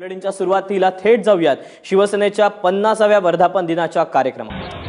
बुलेटिनच्या सुरुवातीला थेट जाऊयात शिवसेनेच्या 50व्या वर्धापन दिनाच्या कार्यक्रमात।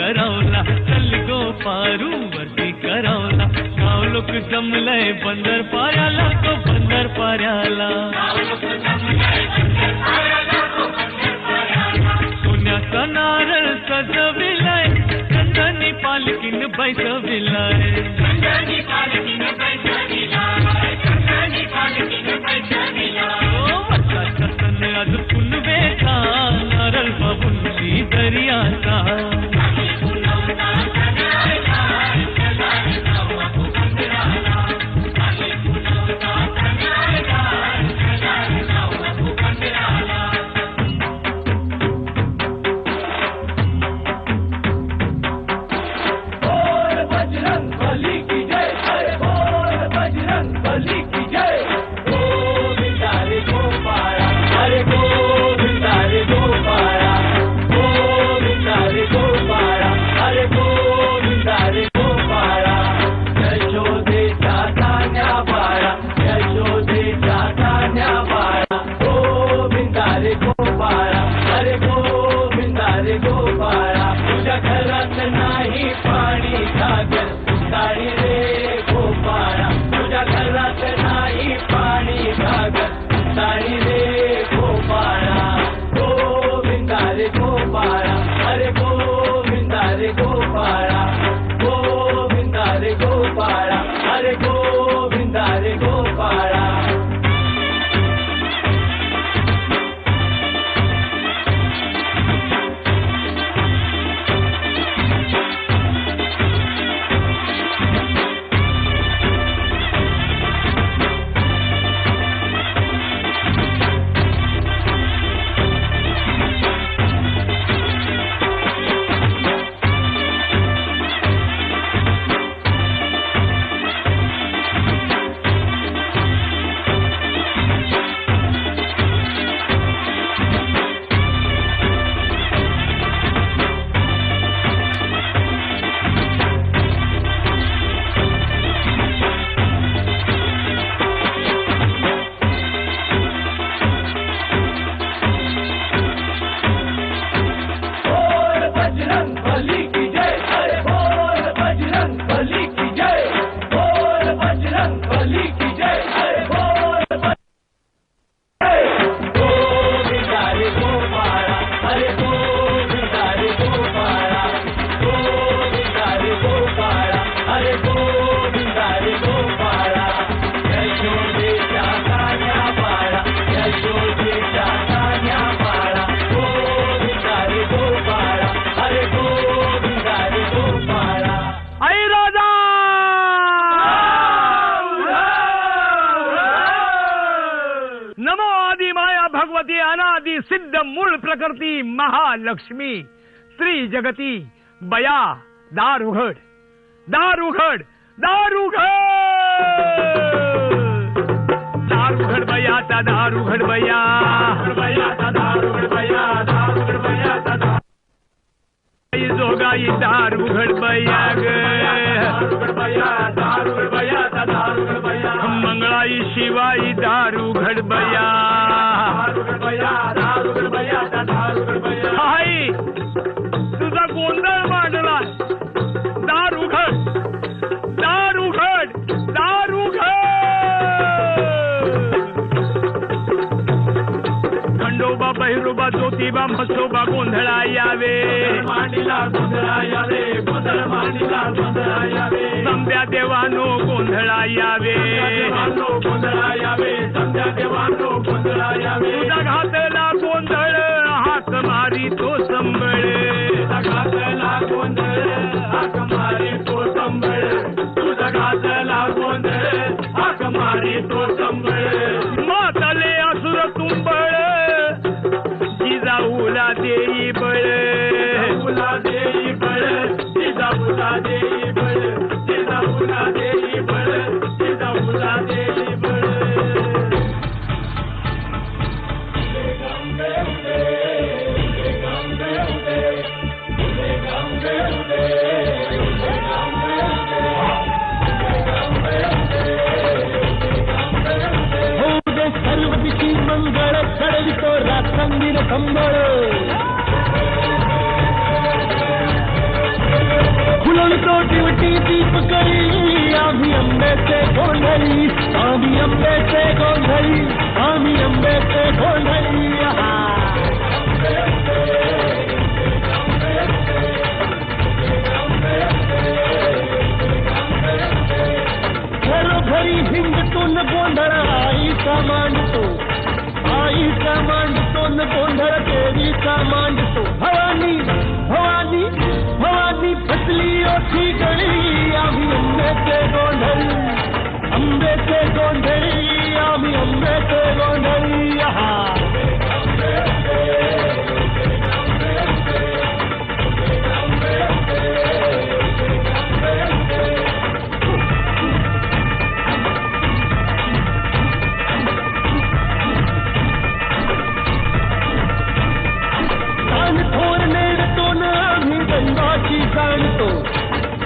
करवला चल गो पारू वरती करवला गाव लोक जमलंय बंदर पाऱ्याला तो बंदर पाऱ्याला सोन्याचा नारळ सजविलाय चंदनी पालकीन बैसविलाय वर्षाचा सण आज पुनवेचा नारळ बाबूंची दर्याचा सिद्ध मूळ प्रकृती महालक्ष्मी स्त्री जगती बया दार उघड दार उघड दार उघड दार उघड बयाचा दार उघड बया बयाचा दार उघड बया दार उघड बयाचा दार जोगाई दार उघड बया दार उघड बया दार उघड बयाचा दार उघड बया मंगळाई शिवाई दार उघड बया आई तुझा गोंधळ मांडला दार उघड दार उघड दार उघड खंडोबा बहिरोबा ज्योतिबा म्हसोबा गोंधळा यावे मांडीला गोंधळा यावे गोंधळ मांडीला गोंधळा यावे संध्या देवानो गोंधळा यावे गोंधळा यावे संध्या देवानो गोंधळा यावे तुझा घातला गोंधळ हाक मारी तो संबळ तुझा घातला गोंधळ हाक मारी तो संबळ तुझा घातला गोंधळ हाक मारी तो संबळ मातले असुर तुंबळ जिजाऊला देई बळ जिजाऊला देई बळ जिजाऊला देई बळ जिजाऊला देई बळ जिजाऊला देई बळ सर्वदिशी मंगळ चढवितो रात्रंगीन कंबळ फुलवितो टिवटी दीप करी आम्ही अंब्याचे गोंधळी, आम्ही अंब्याचे गोंधळी, आम्ही अंब्याचे गोंधळी. घरोघरी हिंगतून गोंधळ आईचा मांडतो, आईचा मांडतो न गोंधळ देवीचा मांडतो. भवानी भवानी भवानी फसली ओठी गळी आम्ही अंब्याचे गोंधळी, अंब्याचे गोंधळी, आम्ही अंब्याचे गोंधळी. दैवाची जाणतो,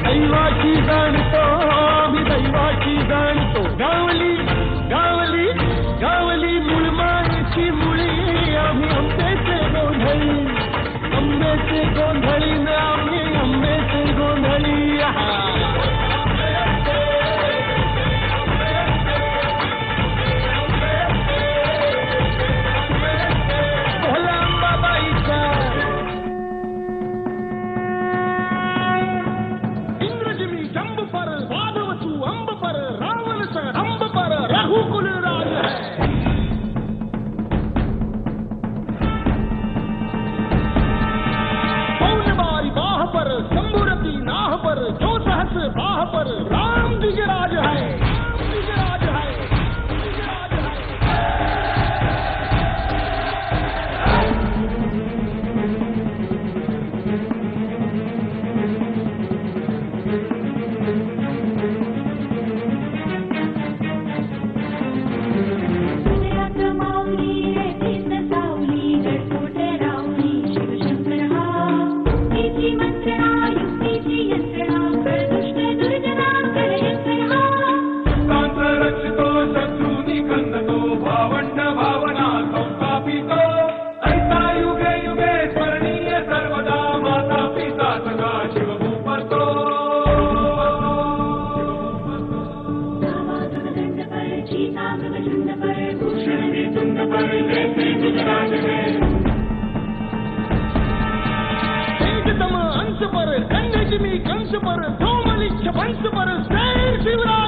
दैवाची जाणतो, आम्ही दैवाची जाणतो. गावली गावली गावली मुळमाची मुळी आम्ही अंब्याचे गोंधळी, अंब्याचे गोंधळी न आम्ही अंब्याचे गोंधळी. भोला अंबाबाईचा जंब पर वादवसु अंब पर रावण स अंब पर रघुकुल राज है. पौनबाई बाह पर शंभुरती नाह पर जो सहस बाह पर राम दिगराज है, दिगराज है, दिगराज है. कंस पर कंस पर धूमलिच्छ वंश पर शेर शिवराज.